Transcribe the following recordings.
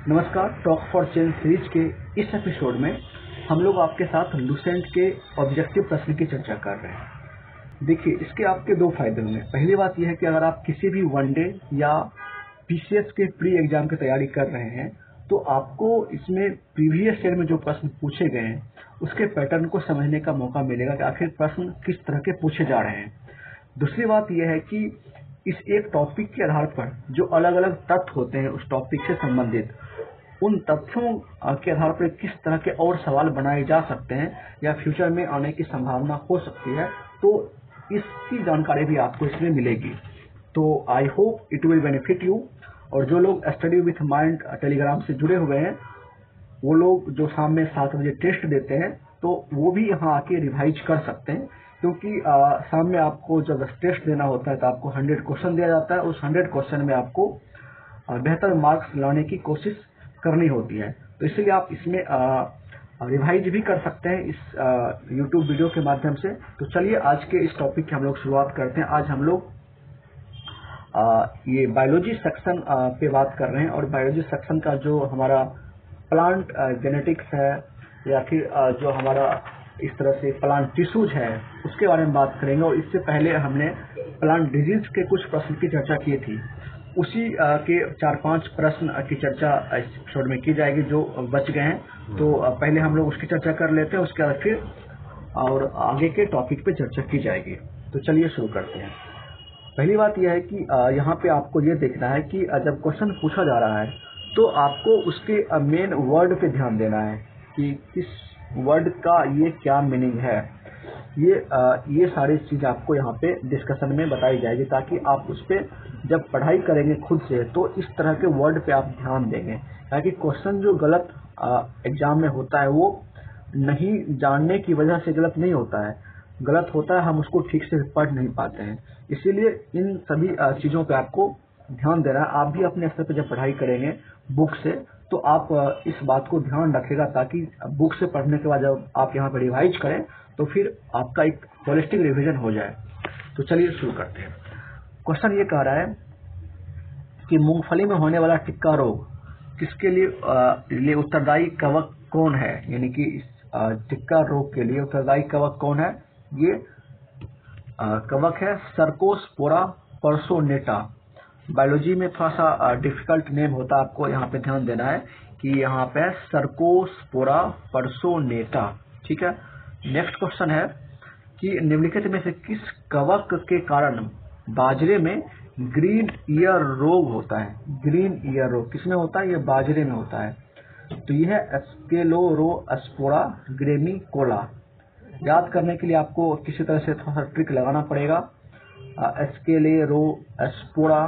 नमस्कार। Talk for change series के इस एपिसोड में हम लोग आपके साथ लुसेंट के ऑब्जेक्टिव प्रश्न की चर्चा कर रहे हैं। देखिए, इसके आपके दो फायदे होंगे। पहली बात यह है कि अगर आप किसी भी वनडे या पीसीएस के प्री एग्जाम की तैयारी कर रहे हैं तो आपको इसमें प्रीवियस ईयर में जो प्रश्न पूछे गए हैं उसके पैटर्न को समझने का मौका मिलेगा कि आखिर प्रश्न किस तरह के पूछे जा रहे हैं। दूसरी बात यह है कि इस एक टॉपिक के आधार पर जो अलग अलग तथ्य होते हैं उस टॉपिक से संबंधित, उन तथ्यों के आधार पर किस तरह के और सवाल बनाए जा सकते हैं या फ्यूचर में आने की संभावना हो सकती है, तो इसकी जानकारी भी आपको इसमें मिलेगी। तो I hope it will benefit you. और जो लोग स्टडी विथ माइंड टेलीग्राम से जुड़े हुए हैं, वो लोग जो शाम में 7 बजे टेस्ट देते हैं तो वो भी यहाँ आके रिवाइज कर सकते हैं, क्योंकि शाम में आपको जब टेस्ट देना होता है तो आपको 100 क्वेश्चन दिया जाता है। उस 100 क्वेश्चन में आपको बेहतर मार्क्स लाने की कोशिश करनी होती है, तो इसलिए आप इसमें रिवाइज भी कर सकते हैं इस यूट्यूब वीडियो के माध्यम से। तो चलिए आज के इस टॉपिक की हम लोग शुरुआत करते हैं। आज हम लोग ये बायोलॉजी सेक्शन पे बात कर रहे हैं और बायोलॉजी सेक्शन का जो हमारा प्लांट जेनेटिक्स है या फिर जो हमारा इस तरह से प्लांट टिश्यूज है उसके बारे में बात करेंगे। और इससे पहले हमने प्लांट डिजीज के कुछ प्रश्न की चर्चा की थी, उसी के 4-5 प्रश्न की चर्चा इस एपिसोड में की जाएगी जो बच गए हैं। तो पहले हम लोग उसकी चर्चा कर लेते हैं, उसके बाद फिर और आगे के टॉपिक पे चर्चा की जाएगी। तो चलिए शुरू करते हैं। पहली बात यह है कि यहाँ पे आपको ये देखना है कि जब क्वेश्चन पूछा जा रहा है तो आपको उसके मेन वर्ड पे ध्यान देना है कि किस वर्ड का ये क्या मीनिंग है। ये सारी चीज़ आपको यहाँ पे डिस्कशन में बताई जाएगी, ताकि आप उस पर जब पढ़ाई करेंगे खुद से तो इस तरह के वर्ड पे आप ध्यान देंगे। ताकि क्वेश्चन जो गलत एग्जाम में होता है वो नहीं जानने की वजह से गलत नहीं होता है, गलत होता है हम उसको ठीक से पढ़ नहीं पाते हैं। इसीलिए इन सभी चीज़ों पे आपको ध्यान देना है। आप भी अपने स्तर पे जब पढ़ाई करेंगे बुक से तो आप इस बात को ध्यान रखेगा, ताकि बुक से पढ़ने के बाद जब आप यहाँ पे रिवाइज करें तो फिर आपका एक होलिस्टिक रिवीजन हो जाए। तो चलिए शुरू करते हैं। क्वेश्चन ये कह रहा है कि मूंगफली में होने वाला टिक्का रोग किसके लिए उत्तरदायी कवक कौन है, यानी कि टिक्का रोग के लिए उत्तरदायी कवक कौन है। ये कवक है सर्कोस्पोरा पर्सोनेटा। बायोलॉजी में थोड़ा सा डिफिकल्ट नेम होता है, आपको यहाँ पे ध्यान देना है कि यहाँ पे सर्कोस्पोरा पर्सोनेटा। ठीक है। नेक्स्ट क्वेश्चन है कि निम्नलिखित में से किस कवक के कारण बाजरे में ग्रीन ईयर रोग होता है। ग्रीन ईयर रोग किसमें होता है, ये बाजरे में होता है। तो यह है स्क्लेरोस्पोरा ग्रेमिकोला। याद करने के लिए आपको किसी तरह से थोड़ा सा ट्रिक लगाना पड़ेगा। स्क्लेरोस्पोरा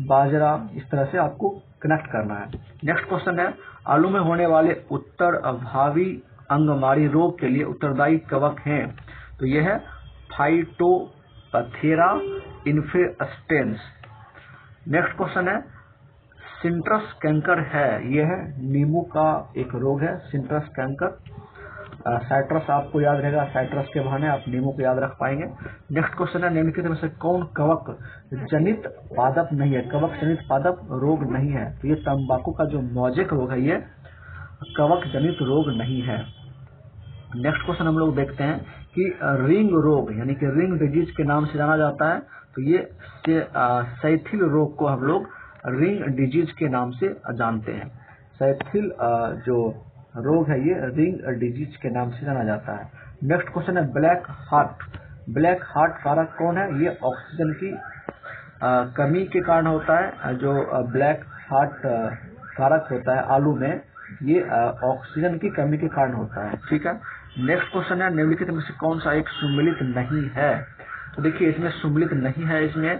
बाजरा, इस तरह से आपको कनेक्ट करना है। नेक्स्ट क्वेश्चन है आलू में होने वाले उत्तर भावी अंगमारी रोग के लिए उत्तरदायी कवक हैं। तो यह है फाइटोपथेरा इन्फेस्टेंस। नेक्स्ट क्वेश्चन है सिट्रस कैंकर है, यह है नींबू का एक रोग है सिट्रस कैंकर। साइट्रस आपको याद रहेगा, साइट्रस के बहाने आप नींबू को याद रख पाएंगे। नेक्स्ट क्वेश्चन है निम्नलिखित में से कौन कवक जनित पादप नहीं है। कवक जनित पादप रोग नहीं है, तो ये तंबाकू का जो मौजिक रोग है ये कवक जनित रोग नहीं है। नेक्स्ट क्वेश्चन हम लोग देखते हैं कि रिंग रोग यानी कि रिंग डिजीज के नाम से जाना जाता है। तो ये सैथिल रोग को हम लोग रिंग डिजीज के नाम से जानते हैं। सैथिल जो रोग है ये रिंग डिजीज के नाम से जाना जाता है। नेक्स्ट क्वेश्चन है ब्लैक हार्ट। ब्लैक हार्ट कारक कौन है, ये ऑक्सीजन की कमी के कारण होता है। जो ब्लैक हार्ट कारक होता है आलू में, ये ऑक्सीजन की कमी के कारण होता है। ठीक है। नेक्स्ट क्वेश्चन है निम्नलिखित में से कौन सा एक सुमेलित नहीं है। तो देखिए इसमें सुमेलित नहीं है, इसमें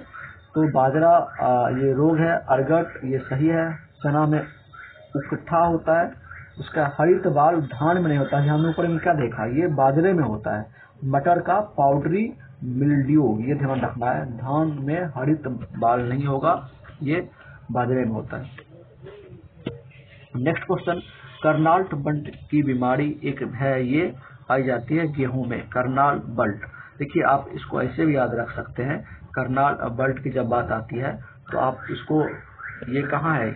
तो बाजरा ये रोग है, अर्गट ये सही है, चना में उकट्ठा होता है, उसका हरित बाल धान में नहीं होता है। हमने ऊपर में क्या देखा, ये बाजरे में होता है। मटर का पाउडरी मिल्ड्यू, ये ध्यान रखना है, धान में हरित बाल नहीं होगा, ये बाजरे में होता है। नेक्स्ट क्वेश्चन कर्नाल्ट बल्ट की बीमारी एक है, ये पाई जाती है गेहूं में। कर्नाल बल्ट, देखिए आप इसको ऐसे भी याद रख सकते हैं। कर्नाल बल्ट की जब बात आती है तो आप इसको, ये कहाँ है,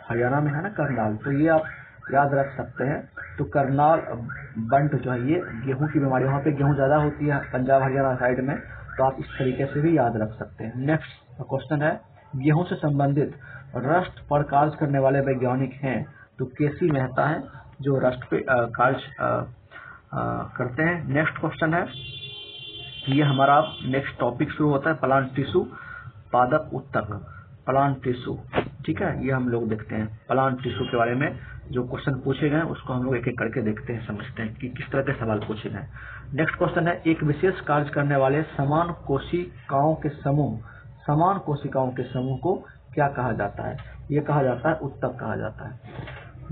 हरियाणा में है ना करनाल, तो ये आप याद रख सकते हैं। तो करनाल बंट जो है ये गेहूं की बीमारी, वहाँ पे गेहूं ज़्यादा होती है पंजाब हरियाणा साइड में, तो आप इस तरीके से भी याद रख सकते हैं। नेक्स्ट क्वेश्चन है, गेहूं से संबंधित रस्ट पर कार्य करने वाले वैज्ञानिक हैं, तो केसी मेहता है जो रस्ट पे कार्य करते हैं। नेक्स्ट क्वेश्चन है, ये हमारा नेक्स्ट टॉपिक शुरू होता है प्लांट टिश्यू, पादप उत्तक, प्लांट टिश्यू, ठीक है। ये हम लोग देखते हैं प्लांट टिश्यू के बारे में जो क्वेश्चन पूछे गए उसको हम लोग एक एक करके देखते हैं, समझते हैं कि किस तरह के सवाल पूछे गए। नेक्स्ट क्वेश्चन है, एक विशेष कार्य करने वाले समान कोशिकाओं के समूह को क्या कहा जाता है? ये कहा जाता है उत्तक कहा जाता है।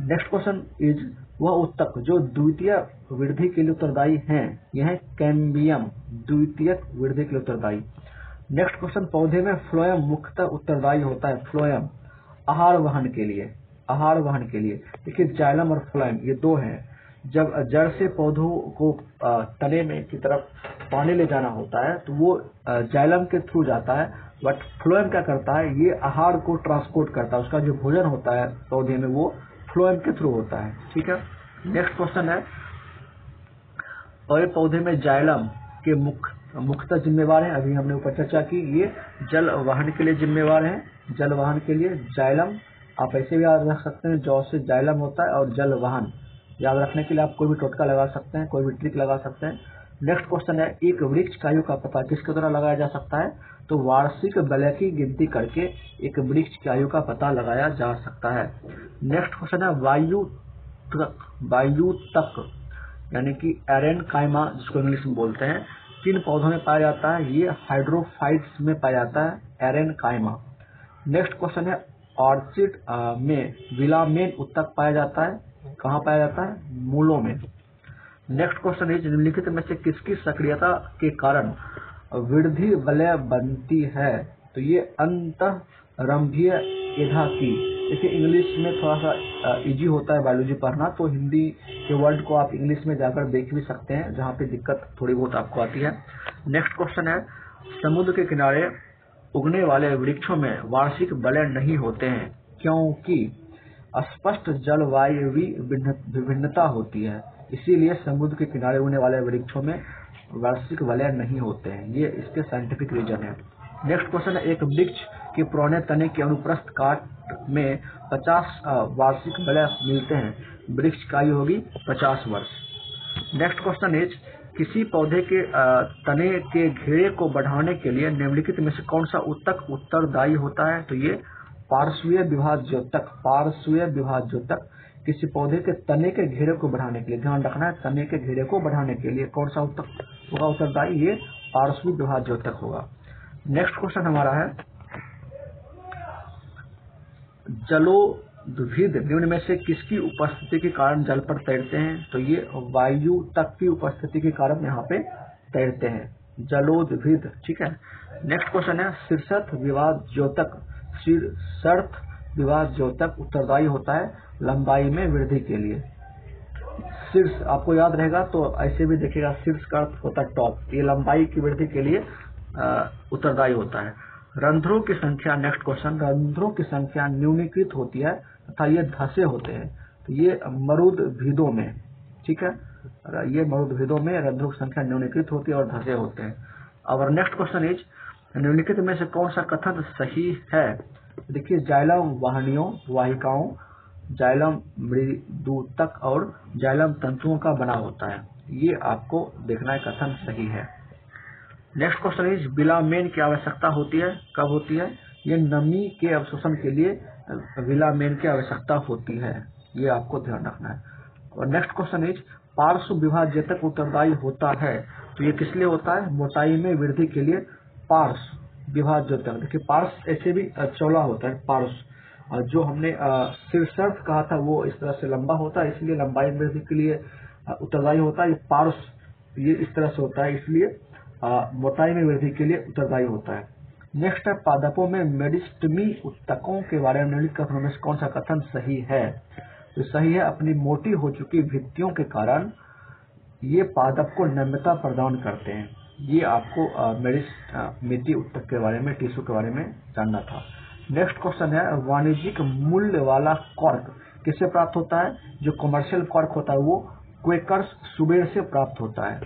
नेक्स्ट क्वेश्चन इज, वह उत्तक जो द्वितीय वृद्धि के लिए उत्तरदायी हैं, यह है कैम्बियम, द्वितीयक वृद्धि के लिए उत्तरदायी। नेक्स्ट क्वेश्चन, पौधे में फ्लोएम मुख्यतः उत्तरदायी होता है, फ्लोएम आहार वहन के लिए। देखिए जाइलम और फ्लोएम ये दो हैं। जब जड़ से पौधों को तने में की तरफ पानी ले जाना होता है तो वो जाइलम के थ्रू जाता है, बट फ्लोएम क्या करता है, ये आहार को ट्रांसपोर्ट करता है, उसका जो भोजन होता है पौधे में वो फ्लोएम के थ्रू होता है, ठीक है। नेक्स्ट क्वेश्चन है, और पौधे में जाइलम के मुख्यतः जिम्मेवार है, अभी हमने ऊपर चर्चा की, ये जल वहन के लिए जिम्मेवार है, जल वहन के लिए जाइलम। आप ऐसे भी याद रख सकते हैं, जौ से जाइलम होता है और जल वहन याद रखने के लिए आप कोई भी टोटका लगा सकते हैं, कोई भी ट्रिक लगा सकते हैं। नेक्स्ट क्वेश्चन है, एक वृक्ष की आयु का पता किसके द्वारा लगाया जा सकता है? तो वार्षिक वलय की गिनती करके एक वृक्ष की आयु का पता लगाया जा सकता है। नेक्स्ट क्वेश्चन है, वायुतक यानी कि एरेनकाइमा जिसको इंग्लिश में बोलते हैं, किन पौधों में पाया जाता है? ये हाइड्रोफाइट्स में पाया जाता है, एरेनकाइमा। नेक्स्ट क्वेश्चन है, ऑर्चिड में विलामेन उत्तक पाया जाता है, कहाँ पाया जाता है? मूलों में। नेक्स्ट क्वेश्चन है, निम्नलिखित में से किसकी सक्रियता के कारण वृद्धि वलय बनती है? तो ये अंतःरंभीय एधा की। देखिए इंग्लिश में थोड़ा सा इजी होता है बायोलॉजी पढ़ना, तो हिंदी के वर्ड को आप इंग्लिश में जाकर देख भी सकते हैं जहाँ पे दिक्कत थोड़ी बहुत आपको आती है। नेक्स्ट क्वेश्चन है, समुद्र के किनारे उगने वाले वृक्षों में वार्षिक वलय नहीं होते हैं क्योंकि स्पष्ट जलवायुवी विभिन्नता होती है, इसीलिए समुद्र के किनारे उगने वाले वृक्षों में वार्षिक वलय नहीं होते हैं, ये इसके साइंटिफिक रीजन है। नेक्स्ट क्वेश्चन है, एक वृक्ष के पुराने तने के अनुप्रस्थ काट में 50 वार्षिक वलय मिलते हैं, वृक्ष की आयु होगी 50 वर्ष। नेक्स्ट क्वेश्चन इज, किसी पौधे के तने के घेरे को बढ़ाने के लिए निम्नलिखित में से कौन सा उत्तक उत्तरदायी होता है? तो ये पार्श्वीय विभाज्योतक किसी पौधे के तने के घेरे को बढ़ाने के लिए, ध्यान रखना है, तने के घेरे को बढ़ाने के लिए कौन सा उत्तक होगा उत्तरदायी? ये पार्श्वीय विभाज्योतक होगा। नेक्स्ट क्वेश्चन हमारा है, जलोद्भिद निम्न में से किसकी उपस्थिति के कारण जल पर तैरते हैं? तो ये वायुतक की उपस्थिति के कारण यहाँ पे तैरते हैं, जलोद्भिद, ठीक है। नेक्स्ट क्वेश्चन है, शीर्षस्थ विभाज्योतक उत्तरदायी होता है लंबाई में वृद्धि के लिए। शीर्ष आपको याद रहेगा तो ऐसे भी देखिएगा, शीर्ष का अर्थ होता है टॉप, ये लंबाई की वृद्धि के लिए उत्तरदायी होता है। रंध्रों की संख्या, नेक्स्ट क्वेश्चन, रंध्रों की संख्या न्यूनीकृत होती है तथा ये धसे होते हैं, तो ये मरुद्भिदों में, ठीक है, ये मरुद्भिदों में रंध्रों की संख्या न्यूनीकृत होती है और धसे होते हैं। और नेक्स्ट क्वेश्चन इज, निम्नलिखित में से कौन सा कथन सही है? देखिए जाइलम वाहिकाओं, जाइलम मृदुतक और जाइलम तंतुओं का बना होता है, ये आपको देखना है कथन सही है। नेक्स्ट क्वेश्चन इज, विलामेन की आवश्यकता होती है, कब होती है? ये नमी के अवशोषण के लिए विलामेन की आवश्यकता होती है, ये आपको ध्यान रखना है। और नेक्स्ट क्वेश्चन इज, पार्श्व विभाज्योतक उत्तरदायी होता है, तो ये किस लिए होता है? मोटाई में वृद्धि के लिए पार्श्व विभाज्योतक। देखिए पार्श्व ऐसे भी चौड़ा होता है, पार्श्व जो हमने शीर्षस्थ कहा था वो इस तरह से लंबा होता है, इसलिए लंबाई में वृद्धि के लिए उत्तरदायी होता है। ये पार्श्व ये इस तरह से होता है, इसलिए मोटाई में वृद्धि के लिए उत्तरदायी होता है। नेक्स्ट है, पादपों में मेरिस्टेमी उत्तकों के बारे में निम्नलिखित कथनों में से कौन सा कथन सही है? तो सही है, अपनी मोटी हो चुकी भित्तियों के कारण ये पादप को नम्यता प्रदान करते हैं। ये आपको मेरिस्टेमी उत्तक के बारे में, टिश्यू के बारे में जानना था। नेक्स्ट क्वेश्चन है वाणिज्यिक मूल्य वाला कॉर्क किससे प्राप्त होता है? जो कमर्शियल कॉर्क होता है वो क्वेकर्स सुबेर से प्राप्त होता है।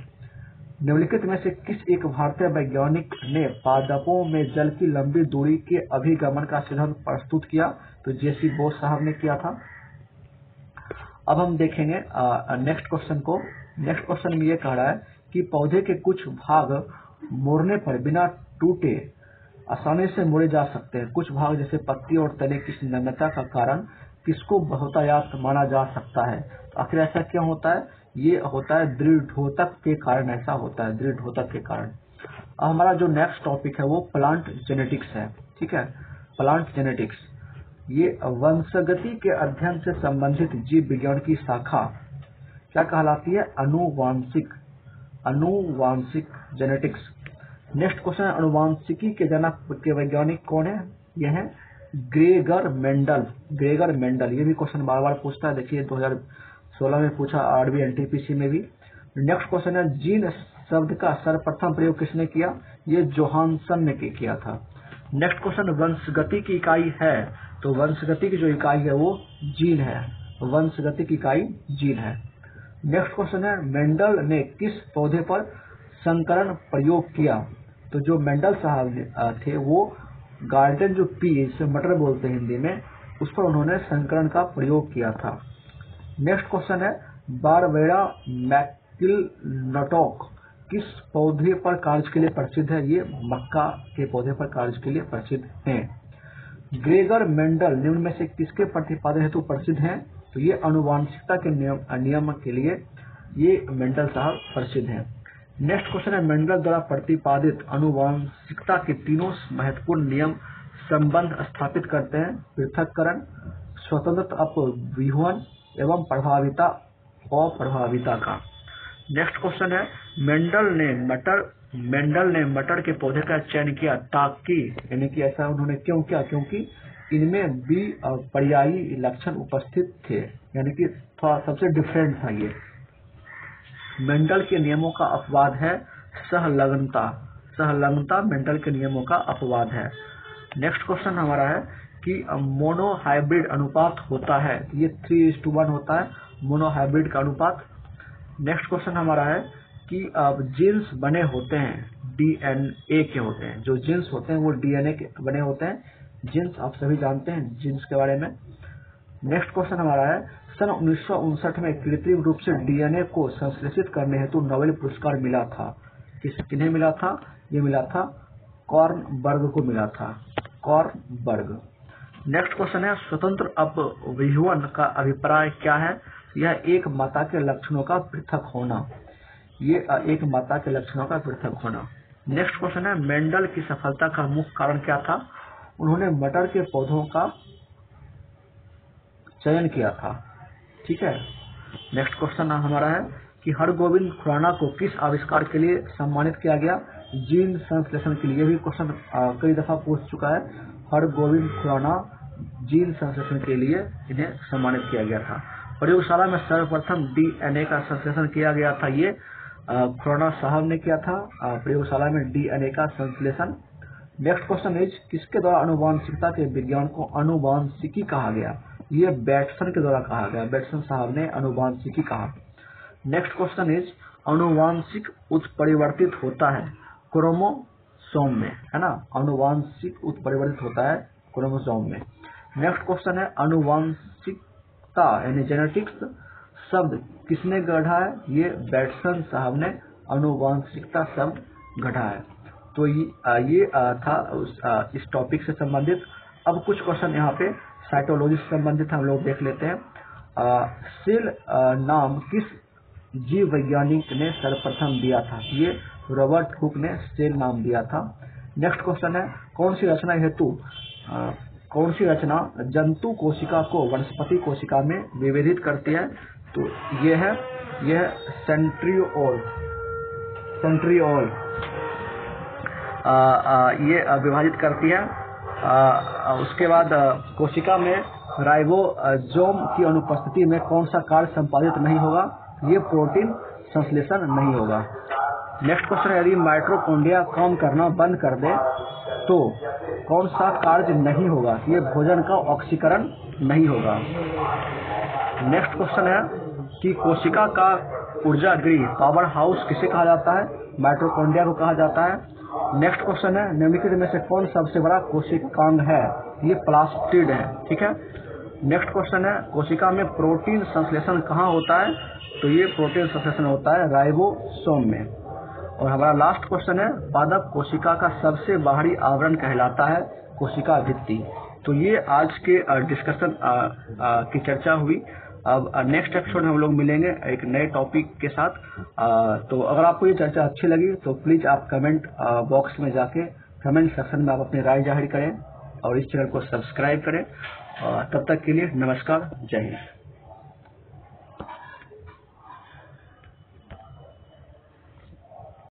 निम्नलिखित में से किस एक भारतीय वैज्ञानिक ने पादपों में जल की लंबी दूरी के अभिगमन का सिद्धांत प्रस्तुत किया? तो जेसी बोस साहब ने किया था। अब हम देखेंगे नेक्स्ट क्वेश्चन को। नेक्स्ट क्वेश्चन में ये कह रहा है कि पौधे के कुछ भाग मोड़ने पर बिना टूटे आसानी से मोड़े जा सकते हैं। कुछ भाग जैसे पत्ती और तने की नम्रता का कारण किसको बहुतायात माना जा सकता है? तो आखिर ऐसा क्यों होता है? ये होता है दृढ़ोतक के कारण, ऐसा होता है दृढ़ोतक के कारण। अब हमारा जो नेक्स्ट टॉपिक है वो प्लांट जेनेटिक्स है। ठीक है, प्लांट जेनेटिक्स ये वंशगति के अध्ययन से संबंधित जीव विज्ञान की शाखा क्या कहलाती है? अनुवांशिक जेनेटिक्स। नेक्स्ट क्वेश्चन है अनुवांशिकी के जनक के वैज्ञानिक कौन है? ये है ग्रेगर मेंडल। ग्रेगर मेंडल, ये भी क्वेश्चन बार बार पूछता है। देखिए 2016 में पूछा, आरबी एनटीपीसी में भी। नेक्स्ट क्वेश्चन है जीन शब्द का सर्वप्रथम प्रयोग किसने किया? ये जोहानसन ने किया था। नेक्स्ट क्वेश्चन वंशगति की इकाई है, तो वंशगति की जो इकाई है वो जीन है। वंशगति की इकाई जीन है। नेक्स्ट क्वेश्चन है मेंडल ने किस पौधे पर संकरण प्रयोग किया? तो जो मेंडल साहब थे वो गार्डन जो पी, इसे मटर बोलते हैं हिंदी में, उस पर उन्होंने संकरण का प्रयोग किया था। नेक्स्ट क्वेश्चन है बारबेरा मैकिलनटॉक किस पौधे पर कार्य के लिए प्रसिद्ध है? ये मक्का के पौधे पर कार्य के लिए प्रसिद्ध हैं। ग्रेगर मेंडल निम्न में से किसके प्रतिपादन हेतु प्रसिद्ध हैं? तो ये अनुवांशिकता के नियम के लिए ये मेंडल साहब प्रसिद्ध हैं। नेक्स्ट क्वेश्चन है मेंडल द्वारा प्रतिपादित अनुवांशिकता के तीनों महत्वपूर्ण नियम संबंध स्थापित करते हैं: पृथक्करण, स्वतंत्र अपव्यूहन एवं अप्रभाविता का। नेक्स्ट क्वेश्चन है मेंडल ने मटर के पौधे का चयन किया ताकि, यानी कि ऐसा उन्होंने क्यों किया? क्योंकि इनमें पर्यायी लक्षण उपस्थित थे, यानी कि थोड़ा सबसे डिफरेंट था ये। मेंडल के नियमों का अपवाद है सहलग्नता मेंडल के नियमों का अपवाद है। नेक्स्ट क्वेश्चन हमारा है कि मोनोहाइब्रिड अनुपात होता है, ये 3:1 होता है मोनोहाइब्रिड का अनुपात। नेक्स्ट क्वेश्चन हमारा है कि जीन्स बने होते हैं डीएनए के होते हैं। जो जीन्स होते हैं वो डीएनए के बने होते हैं। जीन्स आप सभी जानते हैं जीन्स के बारे में। नेक्स्ट क्वेश्चन हमारा है सन 1959 में कृत्रिम रूप से डीएनए को संश्लेषित करने हेतु नोबेल पुरस्कार मिला था। किन्हें मिला था? ये मिला था कॉर्नबर्ग को मिला था, कॉर्नबर्ग। नेक्स्ट क्वेश्चन है स्वतंत्र अपव्यूहन का अभिप्राय क्या है? यह एक माता के लक्षणों का पृथक होना। ये एक माता के लक्षणों का पृथक होना। नेक्स्ट क्वेश्चन है मेंडल की सफलता का मुख्य कारण क्या था? उन्होंने मटर के पौधों का चयन किया था। ठीक है। नेक्स्ट क्वेश्चन हमारा है कि हरगोविंद खुराना को किस आविष्कार के लिए सम्मानित किया गया? जीन संश्लेषण के लिए। भी क्वेश्चन कई दफा पूछ चुका है। हरगोविंद खुराना जीन संश्लेषण के लिए इन्हें सम्मानित किया गया था। प्रयोगशाला में सर्वप्रथम डीएनए का संश्लेषण किया गया था, ये खुराना साहब ने किया था प्रयोगशाला में डीएनए का संश्लेषण। नेक्स्ट क्वेश्चन इज किसके द्वारा अनुवांशिकता के विज्ञान को अनुवांशिकी कहा गया? ये बैटसन के द्वारा कहा गया, बैटसन साहब ने अनुवांशिकी कहा। नेक्स्ट क्वेश्चन इज अनुवांशिक उत्परिवर्तित होता है क्रोमोसोम में, है ना? अनुवांशिक उत्परिवर्तित होता है क्रोमोसोम में। नेक्स्ट क्वेश्चन है अनुवांशिकता यानी जेनेटिक्स शब्द किसने गढ़ा है? ये बैटसन साहब ने अनुवांशिकता शब्द गढ़ा है। तो ये था इस टॉपिक से संबंधित। अब कुछ क्वेश्चन यहाँ पे साइटोलॉजी से संबंधित हम लोग देख लेते हैं। सेल नाम किस जीव वैज्ञानिक ने सर्वप्रथम दिया था? ये रॉबर्ट हुक ने सेल नाम दिया था। नेक्स्ट क्वेश्चन है कौन सी रचना जंतु कोशिका को वनस्पति कोशिका में विभेदित करती है? तो ये है सेंट्रियोल। ये विभाजित करती है। उसके बाद कोशिका में राइबोसोम की अनुपस्थिति में कौन सा कार्य संपादित नहीं होगा? ये प्रोटीन संश्लेषण नहीं होगा। नेक्स्ट क्वेश्चन है, यदि माइटोकॉन्ड्रिया काम करना बंद कर दे तो कौन सा कार्य नहीं होगा? ये भोजन का ऑक्सीकरण नहीं होगा। नेक्स्ट क्वेश्चन है कि कोशिका का ऊर्जा गृह पावर हाउस किसे कहा जाता है? माइटोकॉन्ड्रिया को कहा जाता है। नेक्स्ट क्वेश्चन है, निम्नलिखित में से कौन सबसे बड़ा कोशिकांग है? ये प्लास्टिड है। ठीक है। नेक्स्ट क्वेश्चन है, कोशिका में प्रोटीन संश्लेषण कहाँ होता है? तो ये प्रोटीन संश्लेषण होता है राइबोसोम में। और हमारा लास्ट क्वेश्चन है, पादप कोशिका का सबसे बाहरी आवरण कहलाता है कोशिका भित्ति। तो ये आज के डिस्कशन की चर्चा हुई। अब नेक्स्ट एपिसोड हम लोग मिलेंगे एक नए टॉपिक के साथ। तो अगर आपको ये चर्चा अच्छी लगी तो प्लीज आप कमेंट बॉक्स में जाके कमेंट सेक्शन में आप अपनी राय जाहिर करें और इस चैनल को सब्सक्राइब करें। तब तक के लिए नमस्कार, जय हिंद।